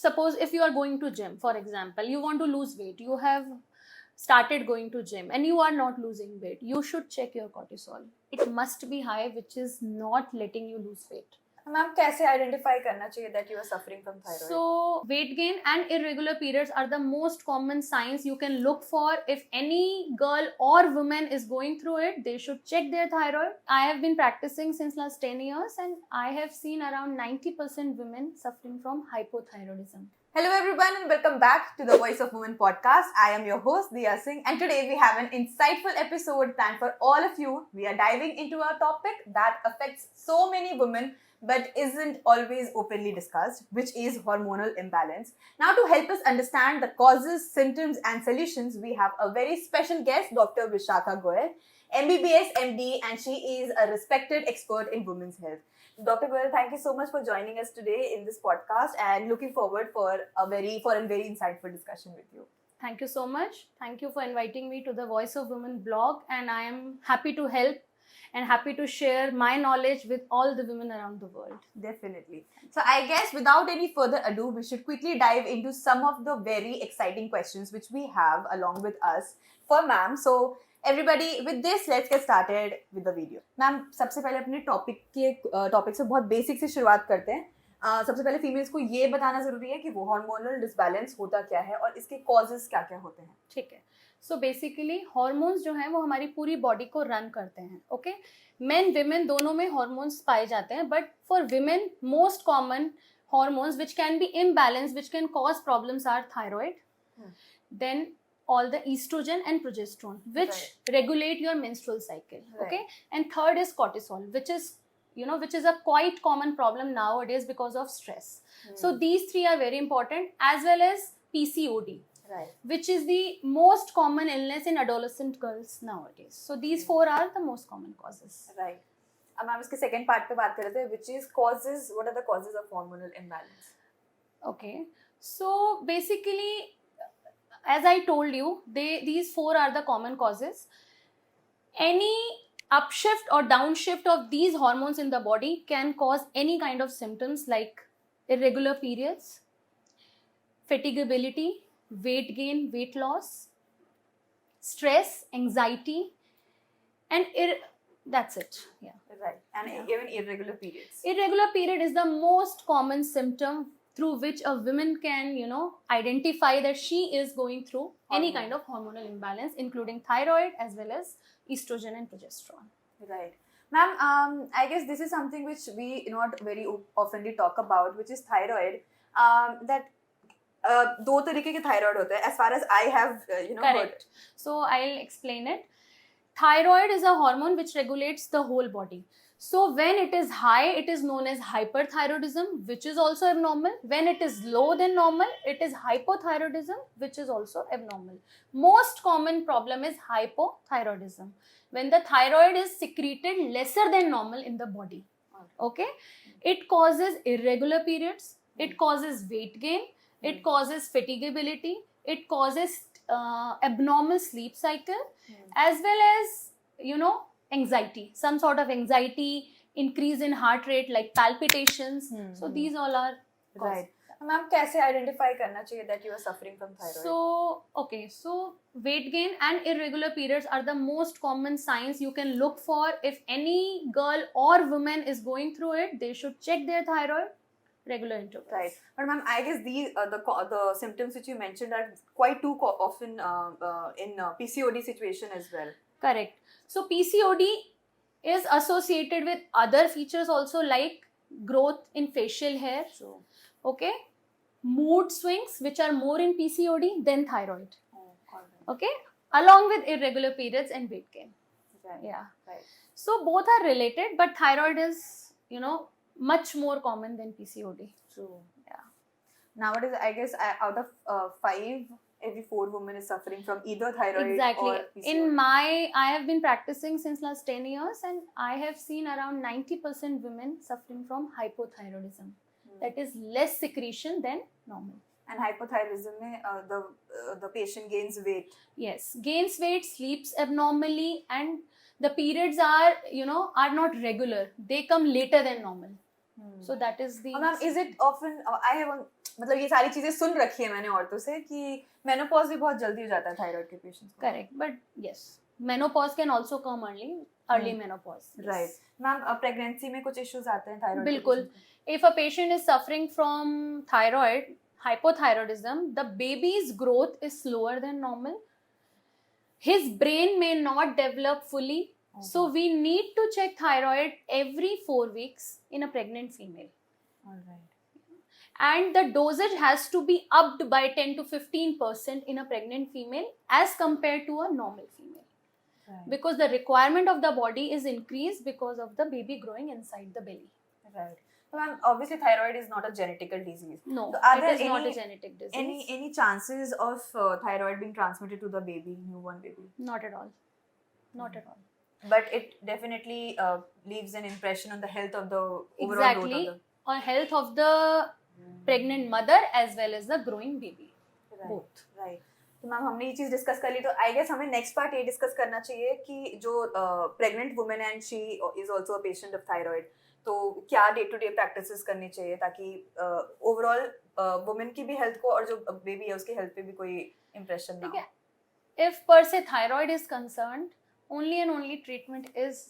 suppose if you are going to gym, for example, you want to lose weight, you have started going to gym and you are not losing weight, you should check your cortisol. It must be high, which is not letting you lose weight. Ma'am कैसे identify करना चाहिए that you are suffering from thyroid? So weight gain and irregular periods are the most common signs you can look for. If any girl or woman is going through it, they should check their thyroid. I have been practicing since last 10 years and I have seen around 90% women suffering from hypothyroidism. Hello everyone and welcome back to the Voice of Women podcast. I am your host Diya Singh and today we have an insightful episode planned for all of you. We are diving into a topic that affects so many women but isn't always openly discussed, which is hormonal imbalance. Now, to help us understand the causes, symptoms and solutions, we have a very special guest, Dr. Vishakha Goyal, MBBS MD, and she is a respected expert in women's health. Dr. Goyal, thank you so much for joining us today in this podcast and looking forward for a very insightful discussion with you. Thank you so much. Thank you for inviting me to the Voice of Women blog, and I am happy to help and happy to share my knowledge with all the women around the world. Definitely. So I guess without any further ado, we should quickly dive into some of the very exciting questions which we have along with us for ma'am. So everybody, with this, let's get started with the video. Ma'am, सबसे पहले अपने topic से बहुत basic से शुरुआत करते हैं. सबसे पहले फीमेल्स को ये बताना जरूरी है कि वो हार्मोनल डिसबैलेंस होता क्या है और इसके कॉजेस क्या क्या होते हैं. ठीक है. सो बेसिकली हॉर्मोन्स जो हैं वो हमारी पूरी बॉडी को रन करते हैं. ओके, मेन विमेन दोनों में हॉर्मोन्स पाए जाते हैं, but for women most common hormones which can be imbalance, which can cause problems are thyroid, then all the estrogen and progesterone which regulate your menstrual cycle. Okay, and third is cortisol, which is a quite common problem nowadays because of stress. So these three are very important, as well as PCOD, which is the most common illness in adolescent girls nowadays. So these four are the most common causes. Right. अब हम इसके second part पे बात कर रहे थे, which is causes. What are the causes of hormonal imbalance? Okay, so basically, as I told you, these four are the common causes. Any upshift or downshift of these hormones in the body can cause any kind of symptoms like irregular periods, fatigability, weight gain, weight loss, stress, anxiety, and that's it. Yeah. Right. And even irregular periods. Irregular period is the most common symptom through which a woman can, identify that she is going through any kind of hormonal imbalance, including thyroid as well as estrogen and progesterone. Right. Ma'am, I guess this is something which we not very oftenly talk about, which is thyroid. That दो तरीके के thyroid होते हैं, as far as I have Correct. So I'll explain it. Thyroid is a hormone which regulates the whole body. So when it is high, it is known as hyperthyroidism, which is also abnormal. When it is low than normal, it is hypothyroidism, which is also abnormal. Most common problem is hypothyroidism, when the thyroid is secreted lesser than normal in the body. Okay? It causes irregular periods, it causes weight gain, it causes fatigability, it causes abnormal sleep cycle, as well as, anxiety, some sort of anxiety, increase in heart rate like palpitations. So these all are causes. Right. Ma'am, कैसे identify करना चाहिए that you are suffering from thyroid? So weight gain and irregular periods are the most common signs you can look for. If any girl or woman is going through it, they should check their thyroid regular intervals. Right. But ma'am, I guess the symptoms which you mentioned are quite too often in PCOD situation as well. Correct. So PCOD is associated with other features also, like growth in facial hair. True. Okay. Mood swings, which are more in PCOD than thyroid. Okay. Along with irregular periods and weight gain. Right. Yeah. Right. So both are related, but thyroid is, much more common than PCOD. True. Yeah. Nowadays, I guess out of 5, every 4 women is suffering from either thyroid exactly. or PCOD. I have been practicing since last 10 years and I have seen around 90% women suffering from hypothyroidism. That is less secretion than normal. And hypothyroidism mein the patient gains weight. Yes, gains weight, sleeps abnormally, and the periods are not regular. They come later than normal. So that is the. Ma'am is it often I have मतलब ये सारी चीजें सुन रखी है मैंने औरतों से कि मेनोपॉज भी बहुत जल्दी हो जाता है थायराइड के पेशेंट्स को. Correct, but yes, menopause can also come early menopause. Yes. Right ma'am pregnancy में कुछ इश्यूज आते हैं थायराइड बिल्कुल. If a patient is suffering from thyroid hypothyroidism, the baby's growth is slower than normal. His brain may not develop fully. So we need to check thyroid every 4 weeks in a pregnant female. Alright. And the dosage has to be upped by 10 to 15% in a pregnant female as compared to a normal female. Because the requirement of the body is increased because of the baby growing inside the belly. Right. So, ma'am, obviously thyroid is not a genetical disease. No, So, are it there is not any- a genetic disease. Any chances of thyroid being transmitted to the baby, newborn baby? Not at all. Not at all. But it definitely leaves an impression on the health of the overall Exactly. growth of On health of the pregnant mother as well as the growing baby. the Both. Right. तो ma'am हमने ये चीज discuss कर ली तो I guess हमें next part ये discuss करना चाहिए कि जो pregnant women and she is also a patient of thyroid तो क्या डे टू डे प्रैक्टिसेस करनी चाहिए ताकि ओवरऑल वुमेन की भी हेल्थ को और जो बेबी है उसकी हेल्थ पे भी कोई इम्प्रेशन ना ठीक हो. है. If per se thyroid is concerned, only and only treatment is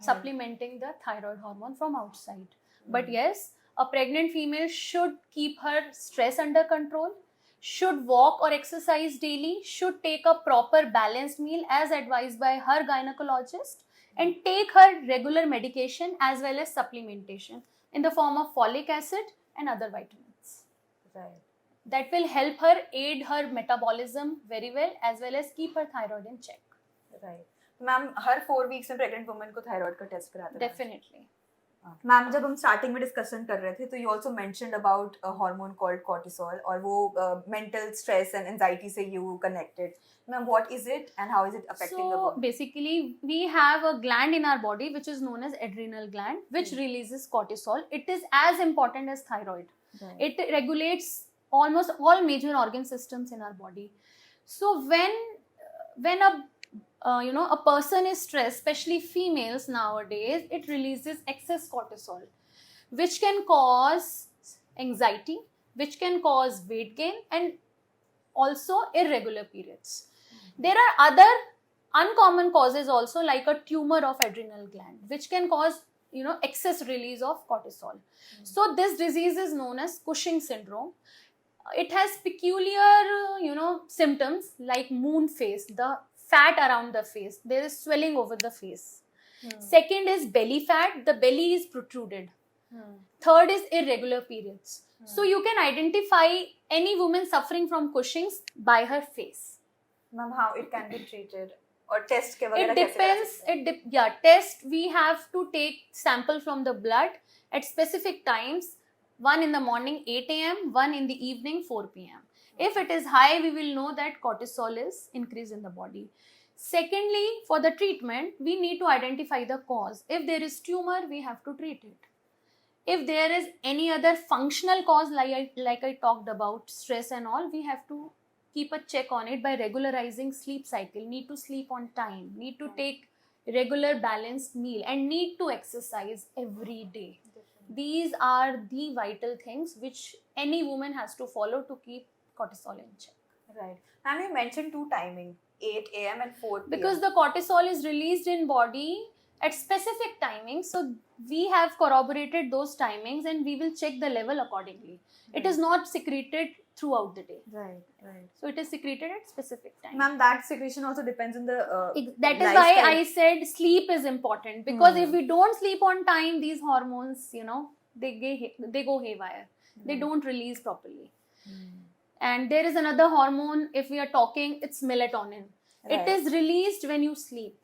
supplementing the thyroid hormone from outside. But yes, a pregnant female should keep her stress under control, should walk or exercise daily, should take a proper balanced meal as advised by her gynecologist, and take her regular medication as well as supplementation in the form of folic acid and other vitamins. Right. That will help her aid her metabolism very well as well as keep her thyroid in check. Right. Ma'am her 4 weeks में pregnant woman को thyroid का test कराते हैं. Definitely. Ma'am जब हम starting में discussion कर रहे थे तो you also mentioned about a hormone called cortisol और वो मेंटल स्ट्रेस एंड एंजाइटी से you connected. Ma'am what is it and how is it affecting the So body? basically, we have a gland in our body which is known as adrenal gland, which releases cortisol. It is as important as thyroid. It regulates almost all major organ systems in our body. So when a person is stressed, especially females nowadays, it releases excess cortisol, which can cause anxiety, which can cause weight gain, and also irregular periods. There are other uncommon causes also, like a tumor of adrenal gland, which can cause excess release of cortisol. So this disease is known as Cushing syndrome. It has peculiar symptoms like moon face, the fat around the face, there is swelling over the face. Second is belly fat, the belly is protruded. Third is irregular periods. So you can identify any woman suffering from Cushing's by her face. Ma'am how it can be treated और test के वगैरह It कैसे करा depends. सकते हैं? Test, we have to take sample from the blood at specific times. One in the morning 8 a.m., one in the evening 4 p.m. If it is high, we will know that cortisol is increased in the body. Secondly, for the treatment, we need to identify the cause. If there is tumor, we have to treat it. If there is any other functional cause, like I talked about, stress and all, we have to keep a check on it by regularizing sleep cycle. Need to sleep on time, need to take regular balanced meal, and need to exercise every day. These are the vital things which any woman has to follow to keep cortisol in check. Right. Ma'am, you mentioned two timing, 8 a.m. and 4 p.m. Because the cortisol is released in body at specific timings, so we have corroborated those timings and we will check the level accordingly. It is not secreted throughout the day. Right. So it is secreted at specific time. Ma'am, that secretion also depends on the That is lifestyle. why I said sleep is important, because if we don't sleep on time, these hormones, they go haywire. They don't release properly. And there is another hormone, if we are talking, it's melatonin. Right. It is released when you sleep.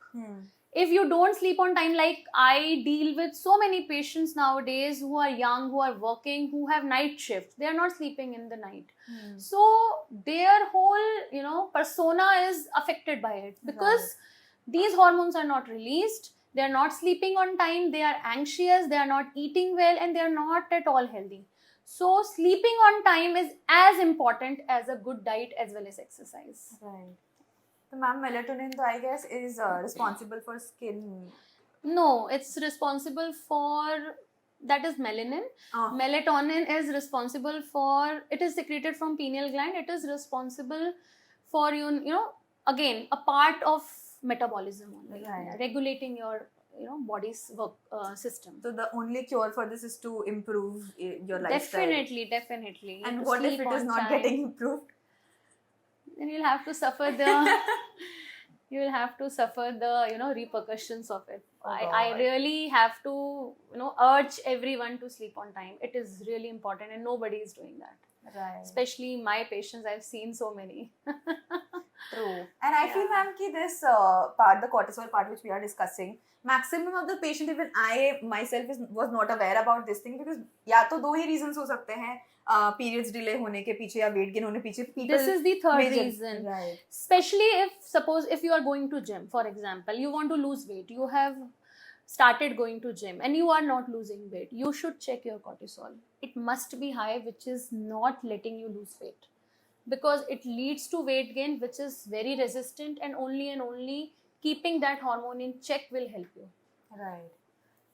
If you don't sleep on time, like I deal with so many patients nowadays who are young, who are working, who have night shifts. They are not sleeping in the night. So their whole, persona is affected by it, because these hormones are not released. They are not sleeping on time. They are anxious. They are not eating well, and they are not at all healthy. So sleeping on time is as important as a good diet as well as exercise. Right. So, ma'am, melatonin, I guess, is responsible for skin. No, it's responsible for that is melanin. Melatonin is responsible for, it is secreted from pineal gland. It is responsible for again a part of metabolism only, Right. regulating your body's work system. So the only cure for this is to improve your lifestyle. Definitely. And To what if sleep it is on not time. getting improved? Then you'll have to suffer the repercussions of it. Oh I God. really have to urge everyone to sleep on time. It is really important, and nobody is doing that. Right. Especially my patients, I've seen so many. True. And I feel, ma'am, ki this part, the cortisol part which we are discussing, maximum of the patient, even I myself was not aware about this thing, because या तो दो ही reasons हो सकते हैं, periods delay होने के पीछे या weight gain होने के पीछे. This is the third major- reason. Right. Especially if you are going to gym, for example, you want to lose weight, you have started going to gym and you are not losing weight, you should check your cortisol. It must be high, which is not letting you lose weight, because it leads to weight gain, which is very resistant, and only keeping that hormone in check will help you. Right.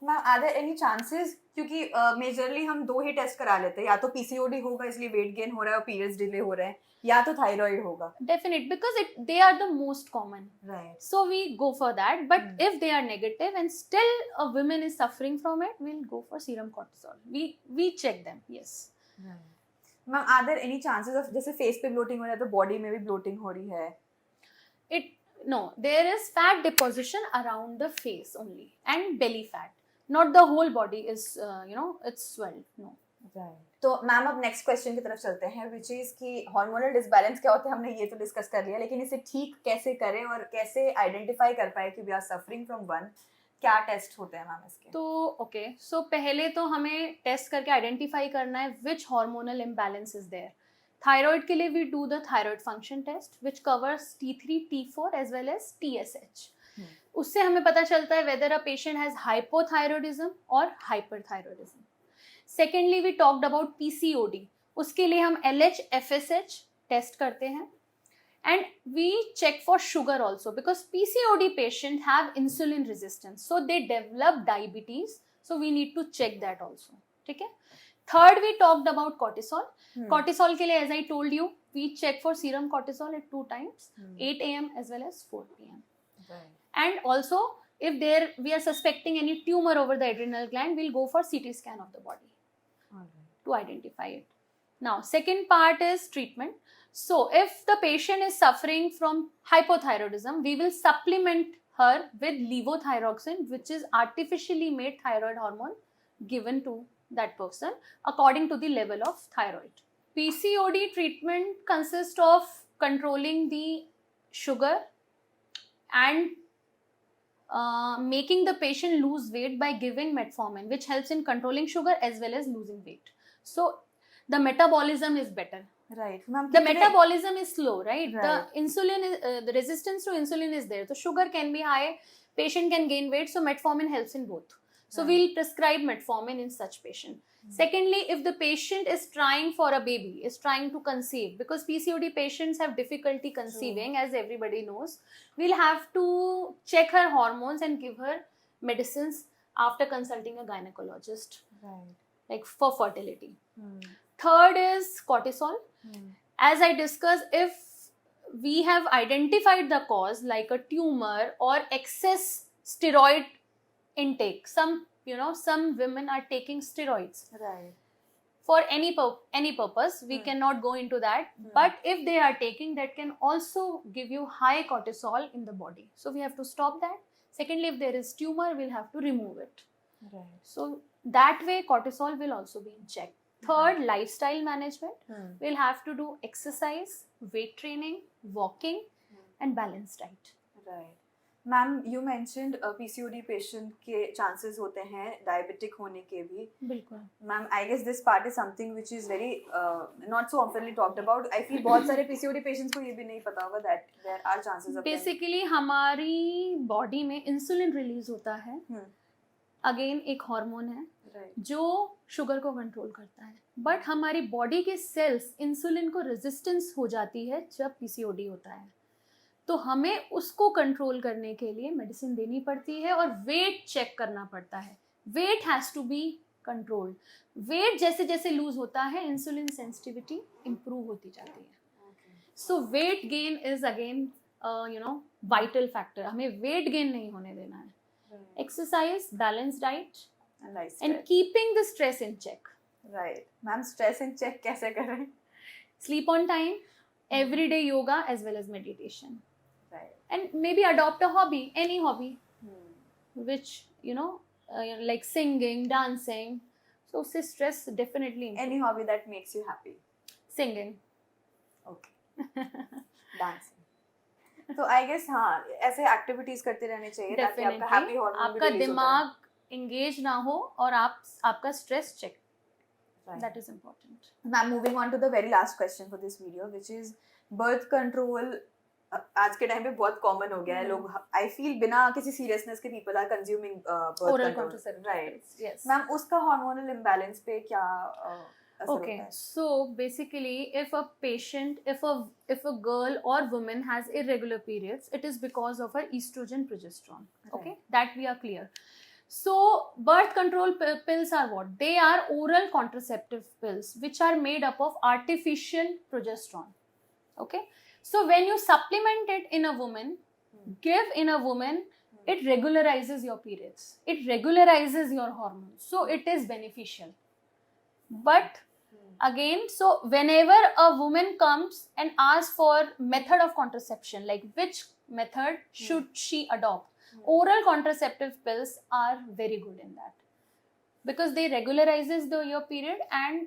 Ma'am, are there any chances, क्योंकि majorly हम दो ही test करा लेते हैं, या तो PCOD होगा इसलिए वेट गेन हो रहा है और पीरियड्स डिले हो रहे हैं, या तो थायराइड होगा. Definite, because they are the most common. Right. So we go for that. But if they are negative and still a woman is suffering from it, we'll go for serum cortisol. We check them. Yes. Right. Ma'am, are there any chances of, जैसे face पे bloating हो रहा है तो body में भी bloating हो रही है? There is fat deposition around the face only and belly fat. Not the whole body is it's swelled. No. Right. तो मैम अब नेक्स्ट क्वेश्चन की तरफ चलते हैं, विच इज कि हार्मोनल डिसबैलेंस क्या होता है, हमने ये तो डिस्कस कर लिया, लेकिन इसे ठीक कैसे करें और कैसे आइडेंटिफाई कर पाए कि we are suffering from one. क्या टेस्ट होते हैं मैम इसके? तो सो पहले तो हमें टेस्ट करके आइडेंटिफाई करना है which hormonal imbalance is there. Thyroid के लिए we do the thyroid function test which covers T3, T4 as well as TSH. उससे हमें पता चलता है whether a patient has hypothyroidism और hyperthyroidism. Secondly we talked about PCOD. उसके लिए हम LH, FSH टेस्ट करते हैं. And we check for sugar also, because PCOD patients have insulin resistance, so they develop diabetes, so we need to check that also. ठीक है. Third, we talked about cortisol. Cortisol के लिए, as I told you, we check for serum cortisol at 2 times, 8 a.m. as well as 4 p.m. Right. And also, if we are suspecting any tumor over the adrenal gland, we'll go for CT scan of the body to identify it. Now, second part is treatment. So, if the patient is suffering from hypothyroidism, we will supplement her with levothyroxine, which is artificially made thyroid hormone given to that person according to the level of thyroid. PCOD treatment consists of controlling the sugar and making the patient lose weight by giving metformin, which helps in controlling sugar as well as losing weight. So, the metabolism is better. Right. Ma'am, The metabolism is slow, right? Right. The insulin is, the resistance to insulin is there. So sugar can be high, patient can gain weight, so metformin helps in both. So Right. we'll prescribe metformin in such patient. Secondly, if the patient is trying for a baby, is trying to conceive, because PCOD patients have difficulty conceiving, as everybody knows, we'll have to check her hormones and give her medicines after consulting a gynecologist, Right. like for fertility. Third is cortisol. As I discussed, if we have identified the cause like a tumor or excess steroid intake, some women are taking steroids Right. for any purpose. We cannot go into that. But if they are taking, that can also give you high cortisol in the body. So we have to stop that. Secondly, if there is tumor, we'll have to remove it. Right. So that way cortisol will also be in check. Third, lifestyle management. We'll have to do exercise, weight training, walking, and balanced diet. Right. Ma'am, you mentioned PCOD patient के chances होते हैं diabetic होने के भी. बिल्कुल. Ma'am, I guess this part is something which is very not so oftenly talked about. I feel बहुत सारे PCOD patients को ये भी नहीं पता होगा that there are chances of Basically, हमारी body में insulin release होता है. Again, एक हार्मोन है जो शुगर को कंट्रोल करता है. बट हमारी बॉडी के सेल्स इंसुलिन को रेजिस्टेंस हो जाती है जब PCOD होता है. तो हमें उसको कंट्रोल करने के लिए मेडिसिन देनी पड़ती है और वेट चेक करना पड़ता है. Weight has to be control. Weight जैसे जैसे लूज होता है इंसुलिन सेंसिटिविटी इंप्रूव होती जाती है. So weight gain is again vital factor. हमें वेट गेन नहीं होने देना है. Exercise, balance diet and keeping the stress in check. Right ma'am, stress in check कैसे करें? Sleep on time, everyday yoga as well as meditation. Right. And maybe adopt a hobby, any hobby, which, like singing, dancing. So, उससे stress definitely improve. Any hobby that makes you happy? Singing. Okay. Dancing. तो I guess हाँ, ऐसे activities करते रहने चाहिए ताकि आपका happy hormone आपका भी release दिमाग engage ना हो और आपका stress check. Right. That is important. Now moving on to the very last question for this video, which is birth control. आज के टाइम पे बहुत कॉमन हो गया है. लोग आई फील बिना किसी सीरियसनेस के people are consuming birth Oral control. contraceptives. Right. Yes. Ma'am, उसका हार्मोनल इम्बैलेंस पे क्या असर Okay, होता है? so basically, if a girl or woman has irregular periods, it is because of her estrogen, progesterone. Okay, that we are clear. So birth control pills are what? They are oral contraceptive pills which are made up of artificial progesterone. Okay, so when you supplement it in a woman, give in a woman, it regularizes your periods. It regularizes your hormones. So it is beneficial. But again, so whenever a woman comes and asks for method of contraception, like which method should she adopt, oral contraceptive pills are very good in that because they regularizes your period and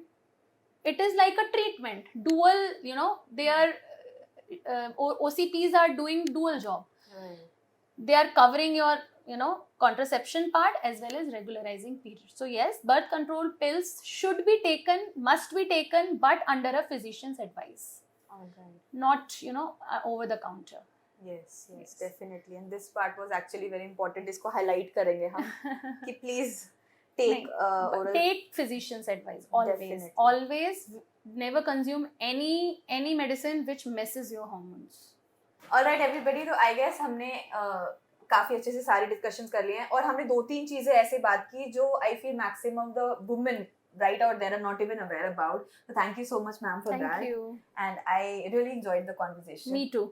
it is like a treatment, dual, they are OCPs are doing dual job. They are covering your contraception part as well as regularizing period. So yes, birth control pills should be taken, must be taken, but under a physician's advice. Not over the counter. Yes, definitely. And this part was actually very important. इसको highlight करेंगे हम कि please take oral. Take physician's advice always. Definitely. Always never consume any medicine which messes your hormones. Alright everybody, तो I guess हमने काफी अच्छे से सारी डिस्कशंस कर लिए हैं और हमने 2-3 चीजें ऐसे बात की जो I feel maximum the women right out there are not even aware about. So thank you so much, ma'am, for that. Thank you. And I really enjoyed the conversation. Me too.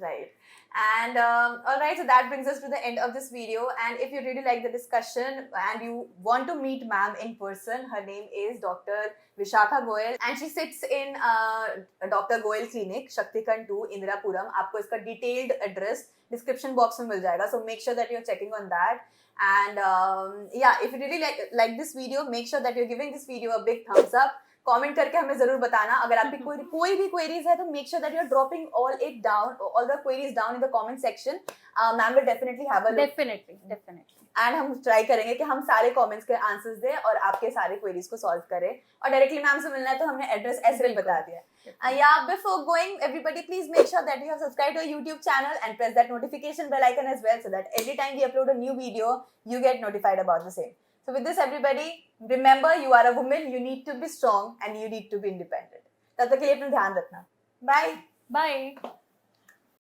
Right. And alright, so that brings us to the end of this video. And if you really like the discussion and you want to meet ma'am in person, her name is Dr. Vishakha Goyal and she sits in Dr. Goyal Clinic, Shaktikan 2, Indirapuram. आपको इसका detailed address description box में मिल जाएगा. So make sure that you're checking on that. And yeah, if you really like this video, make sure that you're giving this video a big thumbs up. Comment करके हमें जरूर बताना. अगर आपकी कोई भी क्वेरीज है तो make sure that you are dropping all the queries down in the comment section. Ma'am will definitely have a look. Definitely and हम ट्राई करेंगे कि हम सारे कमेंट्स के आंसर्स दें और आपके सारे क्वेरीज को सॉल्व करें. और डायरेक्टली मैम से मिलना है तो हमने एड्रेस ऐसे भी बता दिया. Yeah, before going, everybody please make sure that you have subscribed to our YouTube channel and press that notification bell icon as well so that every time we upload a new video, you get notified about the same. So with this everybody, remember you are a woman, you need to be strong and you need to be independent. तब तक के लिए अपना ध्यान रखना. Bye. Bye.